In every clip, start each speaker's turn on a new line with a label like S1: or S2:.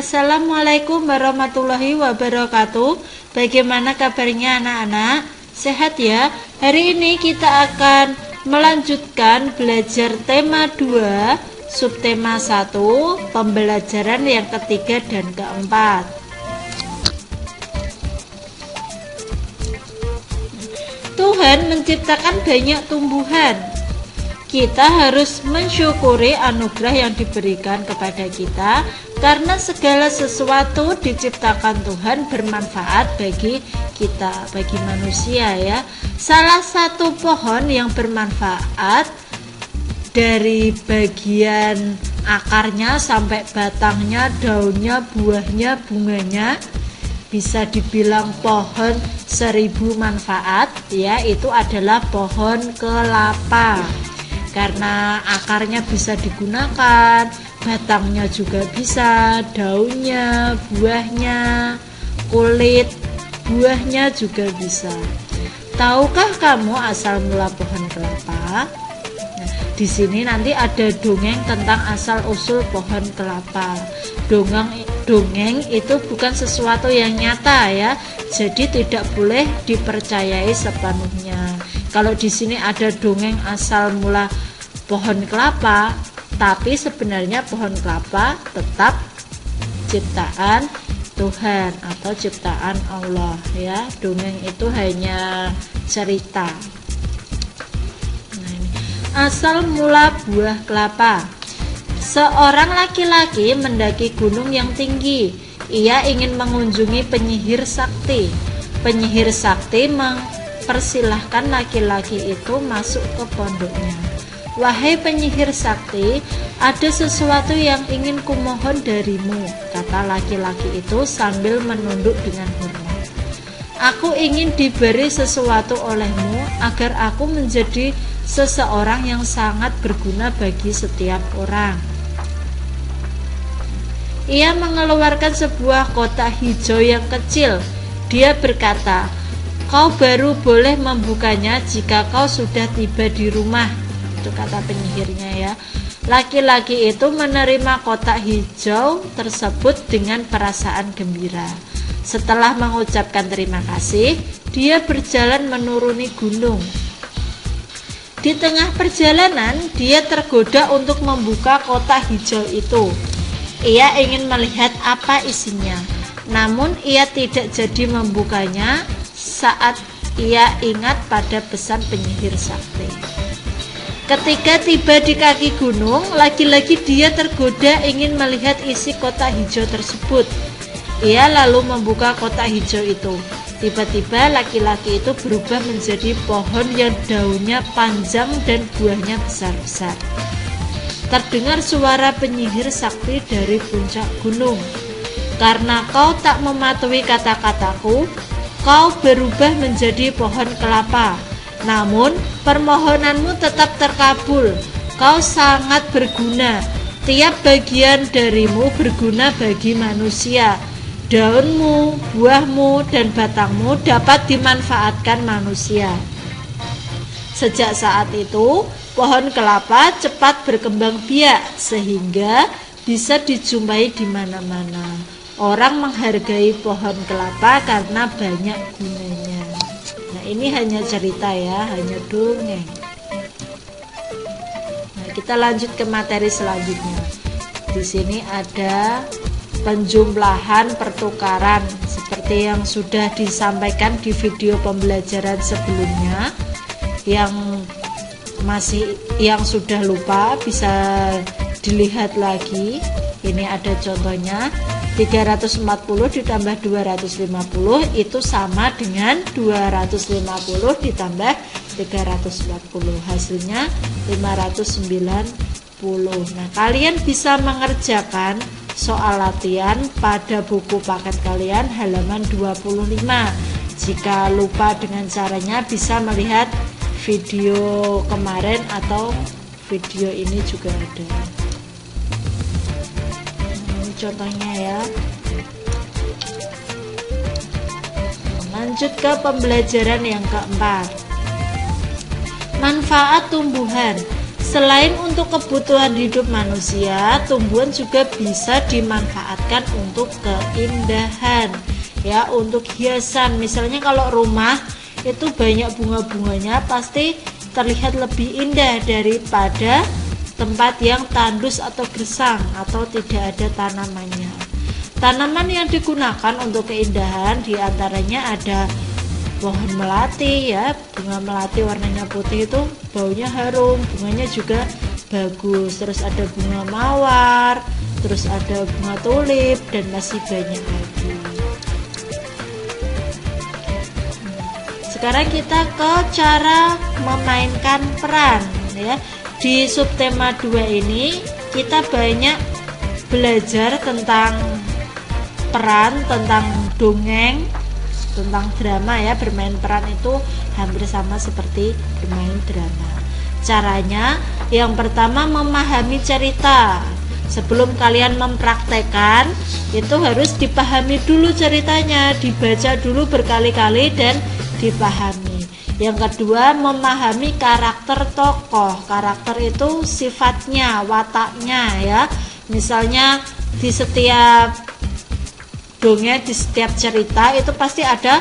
S1: Assalamualaikum warahmatullahi wabarakatuh. Bagaimana kabarnya anak-anak? Sehat ya? Hari ini kita akan melanjutkan belajar tema 2, subtema 1, pembelajaran yang ketiga dan keempat. Tuhan menciptakan banyak tumbuhan. Kita harus mensyukuri anugerah yang diberikan kepada kita, karena segala sesuatu diciptakan Tuhan bermanfaat bagi kita, bagi manusia ya. Salah satu pohon yang bermanfaat dari bagian akarnya sampai batangnya, daunnya, buahnya, bunganya, bisa dibilang pohon 1000 manfaat ya, itu adalah pohon kelapa. Karena akarnya bisa digunakan, batangnya juga bisa, daunnya, buahnya, kulit buahnya juga bisa. Tahukah kamu asal mula pohon kelapa? Nah, di sini nanti ada dongeng tentang asal usul pohon kelapa. Dongeng itu bukan sesuatu yang nyata ya, jadi tidak boleh dipercayai sepenuhnya. Kalau di sini ada dongeng asal mula pohon kelapa, tapi sebenarnya pohon kelapa tetap ciptaan Tuhan atau ciptaan Allah ya. Dongeng itu hanya cerita. Nah, ini asal mula buah kelapa. Seorang laki-laki mendaki gunung yang tinggi. Ia ingin mengunjungi penyihir sakti. Penyihir sakti mempersilahkan laki-laki itu masuk ke pondoknya. Wahai penyihir sakti, ada sesuatu yang ingin kumohon darimu, kata laki-laki itu sambil menunduk dengan hormat. Aku ingin diberi sesuatu olehmu agar aku menjadi seseorang yang sangat berguna bagi setiap orang. Ia mengeluarkan sebuah kotak hijau yang kecil. Dia berkata, kau baru boleh membukanya jika kau sudah tiba di rumah. Itu kata penyihirnya ya. Laki-laki itu menerima kotak hijau tersebut dengan perasaan gembira. Setelah mengucapkan terima kasih, dia berjalan menuruni gunung. Di tengah perjalanan, dia tergoda untuk membuka kotak hijau itu. Ia ingin melihat apa isinya, namun ia tidak jadi membukanya saat ia ingat pada pesan penyihir sakti. Ketika tiba di kaki gunung, lagi-lagi dia tergoda ingin melihat isi kotak hijau tersebut. Ia lalu membuka kotak hijau itu. Tiba-tiba laki-laki itu berubah menjadi pohon yang daunnya panjang dan buahnya besar-besar. Terdengar suara penyihir sakti dari puncak gunung. Karena kau tak mematuhi kata-kataku, kau berubah menjadi pohon kelapa. Namun permohonanmu tetap terkabul. Kau sangat berguna. Tiap bagian darimu berguna bagi manusia. Daunmu, buahmu, dan batangmu dapat dimanfaatkan manusia. Sejak saat itu, pohon kelapa cepat berkembang biak sehingga bisa dijumpai di mana-mana. Orang menghargai pohon kelapa karena banyak gunanya. Nah, ini hanya cerita ya, hanya dongeng. Nah, kita lanjut ke materi selanjutnya. Di sini ada penjumlahan pertukaran seperti yang sudah disampaikan di video pembelajaran sebelumnya. Yang sudah lupa bisa dilihat lagi. Ini ada contohnya. 340 ditambah 250 itu sama dengan 250 ditambah 340, hasilnya 590. Nah, kalian bisa mengerjakan soal latihan pada buku paket kalian halaman 25. Jika lupa dengan caranya, bisa melihat video kemarin atau video ini juga ada. Ini contohnya ya. Lanjut ke pembelajaran yang keempat. Manfaat tumbuhan. Selain untuk kebutuhan hidup manusia, tumbuhan juga bisa dimanfaatkan untuk keindahan, ya, untuk hiasan. Misalnya kalau rumah itu banyak bunga-bunganya, pasti terlihat lebih indah daripada tempat yang tandus atau gersang atau tidak ada tanamannya. Tanaman yang digunakan untuk keindahan diantaranya ada pohon melati, ya, bunga melati warnanya putih itu baunya harum, bunganya juga bagus. Terus ada bunga mawar, terus ada bunga tulip, dan masih banyak lagi. Sekarang kita ke cara memainkan peran, ya. Di subtema 2 ini kita banyak belajar tentang peran, tentang dongeng, tentang drama, ya. Bermain peran itu hampir sama seperti bermain drama. Caranya yang pertama memahami cerita. Sebelum kalian mempraktekkan, itu harus dipahami dulu ceritanya, dibaca dulu berkali-kali dan dipahami. Yang kedua, memahami karakter tokoh. Karakter itu sifatnya, wataknya, ya. Misalnya di setiap dongeng, di setiap cerita itu pasti ada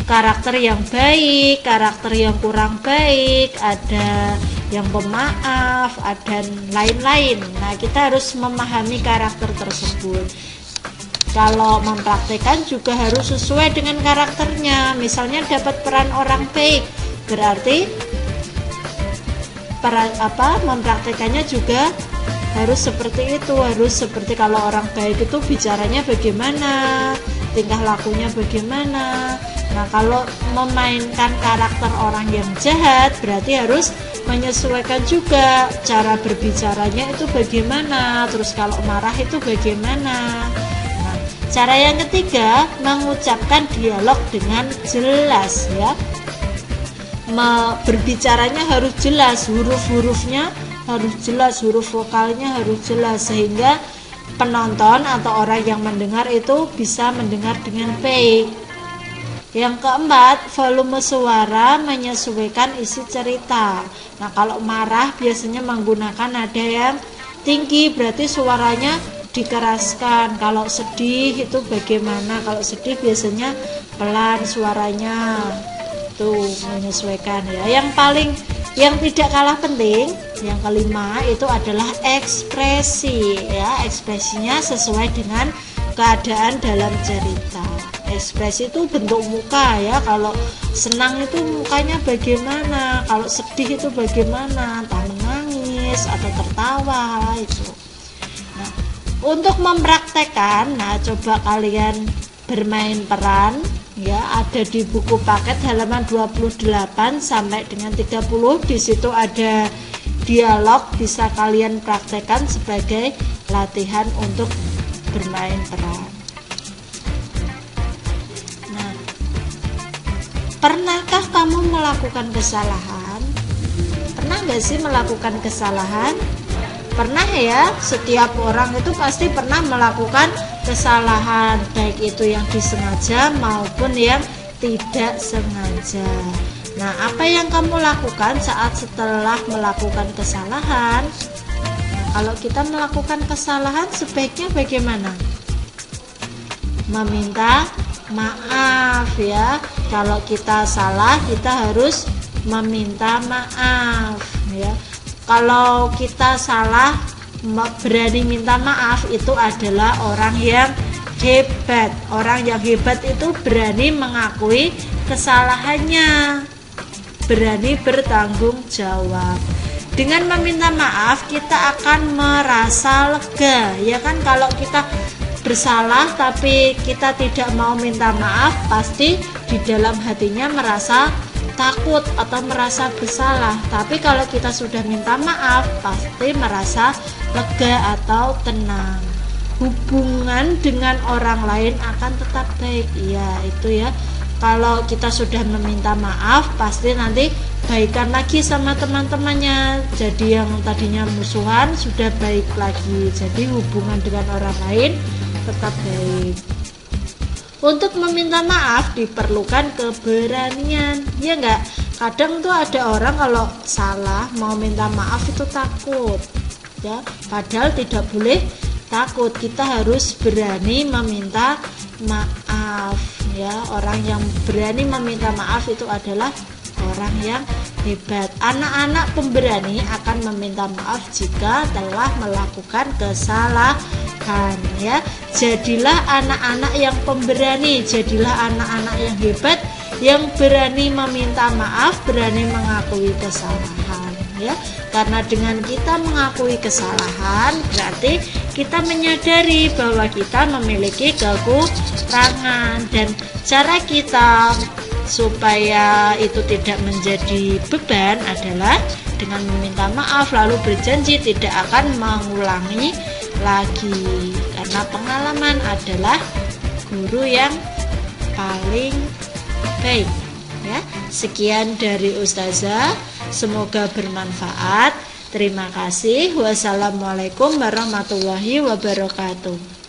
S1: karakter yang baik, karakter yang kurang baik, ada yang pemaaf, dan lain-lain. Nah, kita harus memahami karakter tersebut. Kalau mempraktekkan juga harus sesuai dengan karakternya. Misalnya dapat peran orang baik, berarti mempraktekannya juga harus seperti itu. Harus seperti kalau orang baik itu bicaranya bagaimana, tingkah lakunya bagaimana. Nah, kalau memainkan karakter orang yang jahat, berarti harus menyesuaikan juga cara berbicaranya itu bagaimana, terus kalau marah itu bagaimana. Nah, cara yang ketiga, mengucapkan dialog dengan jelas, ya. Berbicaranya harus jelas, huruf-hurufnya harus jelas, huruf vokalnya harus jelas, sehingga penonton atau orang yang mendengar itu bisa mendengar dengan baik. Yang keempat, volume suara menyesuaikan isi cerita. Nah, kalau marah biasanya menggunakan nada yang tinggi, berarti suaranya dikeraskan. Kalau sedih itu bagaimana? Kalau sedih biasanya pelan suaranya. Tuh, menyesuaikan, ya. Yang tidak kalah penting, yang kelima itu adalah ekspresi, ya. Ekspresinya sesuai dengan keadaan dalam cerita. Ekspresi itu bentuk muka, ya. Kalau senang itu mukanya bagaimana, kalau sedih itu bagaimana, entah menangis atau tertawa itu. Nah, untuk mempraktekkan, coba kalian bermain peran, ya, ada di buku paket halaman 28 sampai dengan 30. Di situ ada dialog, bisa kalian praktekkan sebagai latihan untuk bermain peran. Nah, pernahkah kamu melakukan kesalahan? Pernah gak sih melakukan kesalahan? Pernah, ya. Setiap orang itu pasti pernah melakukan kesalahan, baik itu yang disengaja maupun yang tidak sengaja. Nah, apa yang kamu lakukan saat setelah melakukan kesalahan? Nah, kalau kita melakukan kesalahan sebaiknya bagaimana? Meminta maaf, ya. Kalau kita salah, kita harus meminta maaf, ya. Kalau kita salah, berani minta maaf, itu adalah orang yang hebat. Orang yang hebat itu berani mengakui kesalahannya, berani bertanggung jawab. Dengan meminta maaf, kita akan merasa lega, ya kan. Kalau kita bersalah tapi kita tidak mau minta maaf, pasti di dalam hatinya merasa takut atau merasa bersalah. Tapi kalau kita sudah minta maaf, pasti merasa lega atau tenang. Hubungan dengan orang lain akan tetap baik, ya, itu, ya. Kalau kita sudah meminta maaf, pasti nanti baikan lagi sama teman-temannya. Jadi yang tadinya musuhan sudah baik lagi. Jadi hubungan dengan orang lain tetap baik. Untuk meminta maaf diperlukan keberanian, ya enggak? Kadang tuh ada orang kalau salah mau minta maaf itu takut, ya. Padahal tidak boleh takut. Kita harus berani meminta maaf, ya. Orang yang berani meminta maaf itu adalah orang yang hebat. Anak-anak pemberani akan meminta maaf jika telah melakukan kesalahan, ya. Jadilah anak-anak yang pemberani, jadilah anak-anak yang hebat, yang berani meminta maaf, berani mengakui kesalahan, ya. Karena dengan kita mengakui kesalahan berarti kita menyadari bahwa kita memiliki kekurangan, dan cara kita supaya itu tidak menjadi beban adalah dengan meminta maaf lalu berjanji tidak akan mengulangi lagi, karena pengalaman adalah guru yang paling baik, ya. Sekian dari Ustazah, semoga bermanfaat. Terima kasih. Wassalamualaikum warahmatullahi wabarakatuh.